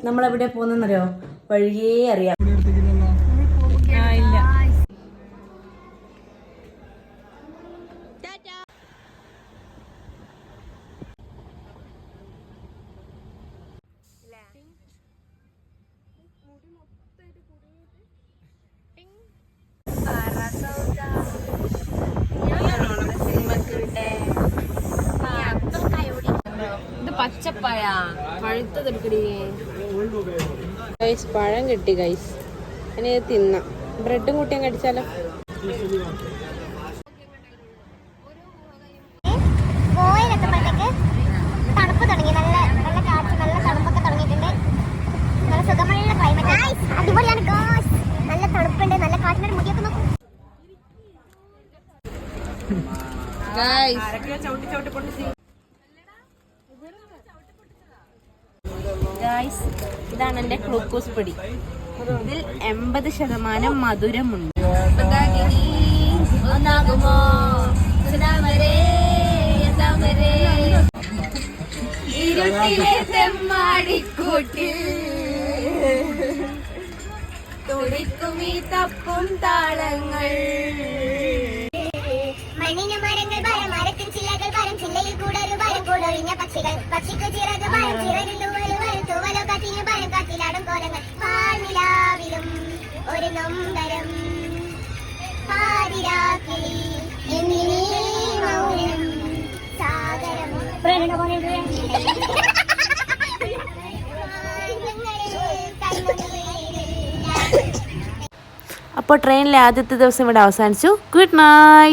നമ്മളെവിടെ പോകുന്നറിയോ? വഴിയേ അറിയാം. ഇല്ല. ഇത് പച്ചപ്പഴ പഴുത്തതെടുക്കടി. ഗൈസ് പഴം കിട്ടി ഗൈസ്. ഇനി ഇത് തിന്നാം. ബ്രെഡും കൂട്ടിയും കടിച്ചാലോ? തണുപ്പ് തുടങ്ങി. നല്ല നല്ല കാറ്റ്, നല്ല തണുപ്പൊക്കെ തുടങ്ങിയിട്ടുണ്ട്. നല്ല സുഖമുള്ള ക്ലൈമറ്റ്. അടിപൊളിയാണ് ഗോസ്. നല്ല തണുപ്പുണ്ട്, നല്ല കാറ്റിനൊരു മുടിയൊക്കെ നോക്കും. ഗൈസ് ഇതാണ് എൻ്റെ ഗ്ലൂക്കോസ് പൊടി. ഇതിൽ 80% മധുരമുണ്ട്. തുടിക്കുമീ തപ്പും താളങ്ങൾ. മണ്ണിന് മരങ്ങൾ ഭരം, മരത്തിൻ ചില്ലകൾ ഭരം, ചില്ലയിൽ കൂടൊരു ഭരം, കൂടൊഴിഞ്ഞ പക്ഷികൾ, പക്ഷിക്ക് ചിറക് ഭരം, ചിറകിൽ തൂവല് വരും, തൂവലോ കാറ്റിന് ഭരം, കാറ്റിലാടും കോലങ്ങൾ. പാലിലാവിലും ഒരു നൊമ്പരം, പാതിരാക്കിളി എന്നിനീ മൗനം സാഗരം. അപ്പോൾ ട്രെയിനിലെ ആദ്യത്തെ ദിവസം ഇവിടെ അവസാനിച്ചു. Good night.